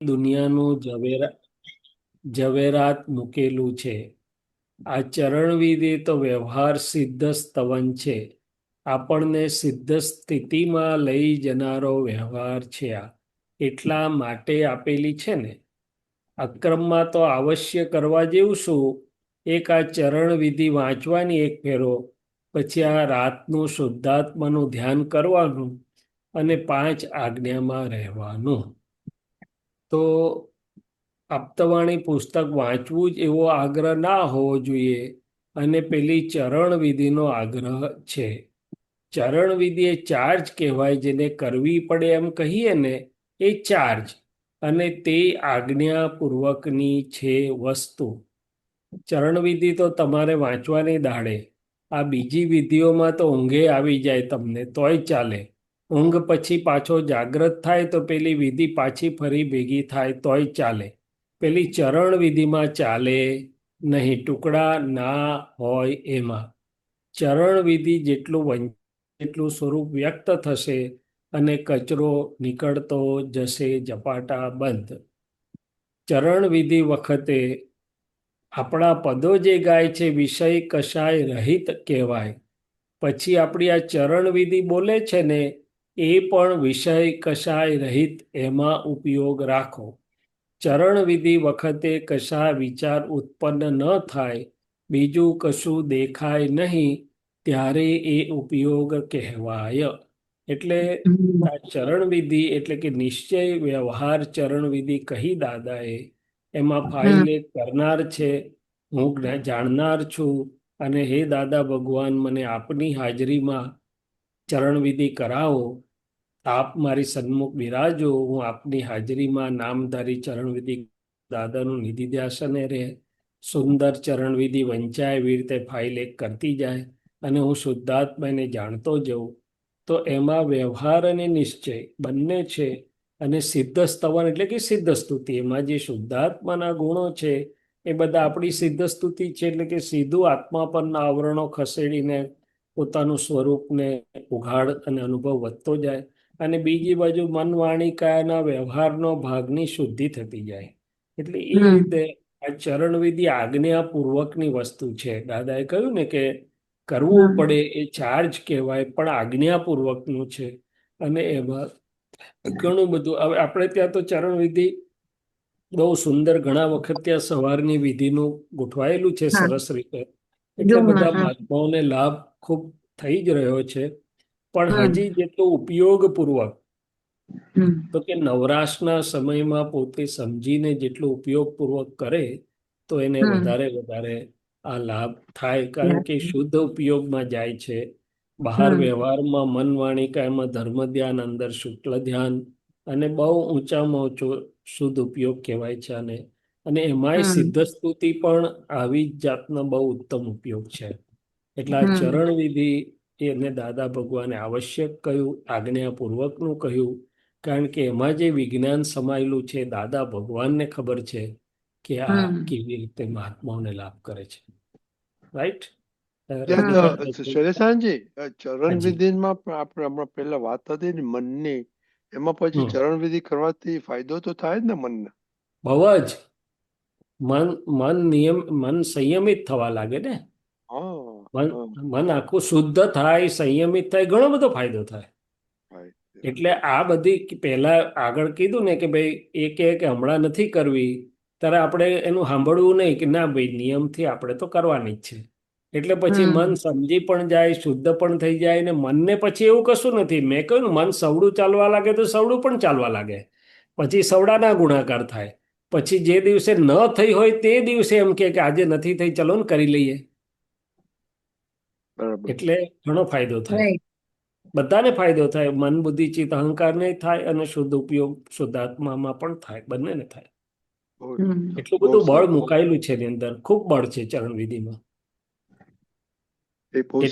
દુનિયાનું ઝવેરાત મૂકેલું છે. આ ચરણવિધિ તો વ્યવહાર સિદ્ધ સ્તવન છે. આપણને સિદ્ધ સ્થિતિમાં લઈ જનારો વ્યવહાર છે આ. એટલા માટે આપેલી છે ને. અક્રમમાં તો અવશ્ય કરવા જેવું શું? એક આ ચરણવિધિ વાંચવાની એક ફેરો, પછી આ રાતનું શુદ્ધાત્માનું ધ્યાન કરવાનું અને 5 આજ્ઞામાં રહેવાનું. તો આપતવાણી પુસ્તક વાંચવું જ એવો આગ્રહ ના હોવો જોઈએ. અને પેલી ચરણ વિધિનો આગ્રહ છે. ચરણ વિધિ એ ચાર્જ કહેવાય, જેને કરવી પડે એમ કહીએ ને, એ ચાર્જ. અને તે આજ્ઞાપૂર્વકની છે વસ્તુ. ચરણ વિધિ તો તમારે વાંચવાની દાડે. આ બીજી વિધિઓમાં તો ઊંઘે આવી જાય તમને તોય ચાલે. ઊંઘ પછી પાછો જાગ્રત થાય તો પેલી વિધિ પાછી ફરી ભેગી થાય તોય ચાલે. પેલી ચરણ વિધિમાં ચાલે નહીં, ટુકડા ના હોય એમાં. ચરણ વિધિ જેટલું સ્વરૂપ વ્યક્ત થશે અને કચરો નીકળતો જશે ઝપાટા બંધ. ચરણ વિધિ વખતે આપણા પદો જે ગાય છે વિષય કશાય રહિત કહેવાય. પછી આપણી આ ચરણ વિધિ બોલે છે ને, એ પણ વિષય કશાય રહિત એમાં ઉપયોગ રાખો. ચરણ વિધિ વખતે કશા વિચાર ઉત્પન્ન ન થાય, બીજું કશું દેખાય નહીં, ત્યારે એ ઉપયોગ કહેવાય. એટલે હમ. આ ચરણ વિધિ એટલે કે નિશ્ચય વ્યવહાર ચરણ વિધિ કહી દાદાએ. એમાં ફાઇલ હમ. એક કરનાર છે, હું જાણનાર છું. અને હે દાદા ભગવાન, મને આપની હાજરીમાં ચરણવિધિ કરાવો. આપ મારી સન્મુખ બિરાજો, હું આપની હાજરીમાં નામધારી ચરણવિધિ દાદાનું નિધિ ધ્યાસને રહે. સુંદર ચરણવિધિ વંચાય એવી રીતે ફાઇલ એક કરતી જાય અને હું શુદ્ધાત્માને જાણતો જઉં. તો એમાં વ્યવહાર અને નિશ્ચય બંને છે. અને સિદ્ધ સ્તવન એટલે કે સિદ્ધ સ્તુતિ, એમાં જે શુદ્ધાત્માના ગુણો છે એ બધા આપણી સિદ્ધ સ્તુતિ છે. એટલે કે સીધું આત્મા પરના આવરણો ખસેડીને પોતાનું સ્વરૂપને ઉઘાડ અને અનુભવ વધતો જાય. અને બીજી બાજુ મન વાણી કાયાના વ્યવહારનો ભાગની શુદ્ધિ થતી જાય. એટલે એ હમ. રીતે આ ચરણવિધિ આજ્ઞાપૂર્વકની વસ્તુ છે. દાદાએ કહ્યું ને કે કરવું હમ. પડે એ ચાર્જ કહેવાય, પણ આજ્ઞાપૂર્વકનું છે. અને એમાં ઘણું બધું. હવે આપણે ત્યાં તો ચરણવિધિ બહુ સુંદર, ઘણા વખત ત્યાં સવારની વિધિનું ગોઠવાયેલું છે હા. સરસ રીતે. એટલે રૂમમાં બધા હા. મહાત્માઓને લાભ ખૂબ થઈ જ રહ્યો છે. પણ હમ. હજી જેટલો ઉપયોગપૂર્વક, હમ. તો કે નવરાશના સમયમાં પોતે સમજીને જેટલો ઉપયોગપૂર્વક કરે, તો એને હમ. વધારે વધારે આ લાભ થાય. કારણ કે લાગે. શુદ્ધ ઉપયોગમાં જાય છે. બહાર હમ. વ્યવહારમાં મન વાણી કાયમાં ધર્મ ધ્યાન, અંદર શુક્લ ધ્યાન, અને બહુ ઊંચામાં ઊંચો શુદ્ધ ઉપયોગ કહેવાય છે આને. અને એમાંય હમ. સિદ્ધ સ્તુતિ પણ આવી જ જાતનો બહુ ઉત્તમ ઉપયોગ છે. એટલે આ હમ. ચરણ વિધિ એને દાદા ભગવાને આવશ્યક કહ્યું, આજ્ઞાપૂર્વકનું કહ્યું. કારણ કે એમાં જે વિજ્ઞાન સમાયેલું છે, દાદા ભગવાનને ખબર છે કે આ હમ. કેવી રીતે મહાત્માઓને લાભ કરે છે. રાઈટ. હમ. રાધિકાજી. શૈલેષાનંદજી, ચરણ હાજી. વિધિમાં પણ આપણે હમણાં પહેલા વાત હતી ને મનની, એમાં પછી હમ. ચરણ વિધિ કરવાથી ફાયદો તો થાય જ ને મનને? બહુ જ. મન મન સંયમિત થવા લાગે ને. હા મન હા. મન આખું શુદ્ધ થાય, સંયમિત થાય, ઘણો બધો ફાયદો થાય. થાય. એટલે આ બધી પહેલા આગળ કીધું ને કે ભાઈ એ કે હમણાં નથી કરવી, ત્યારે આપણે એનું સાંભળવું નહીં કે ના ભાઈ નિયમથી આપણે તો કરવાની જ છે. એટલે પછી મન હમ. સમજી પણ જાય, શુદ્ધ પણ થઈ જાય. ને મનને પછી એવું કશું નથી. મેં કહ્યું ને, મન સવડું ચાલવા લાગે તો સવડું પણ ચાલવા લાગે. પછી સવડાના ગુણાકાર થાય. પછી જે દિવસે ન થઈ હોય તે દિવસે એમ કે આજે નથી થઈ, ચલો ને કરી લઈએ. બરાબર. એટલે ઘણો ફાયદો થાય. રાઈટ. બધાને ફાયદો થાય. મન બુદ્ધિ ચિત્ત અહંકારને થાય અને શુદ્ધ ઉપયોગ શુદ્ધાત્મામાં પણ થાય, બંનેને થાય. બહુ હમ. એટલું બહુ બધું બળ સરસ. મુકાયેલું છે એની અંદર, ખૂબ બળ છે ચરણ વિધિમાં. એ બહુ એટલે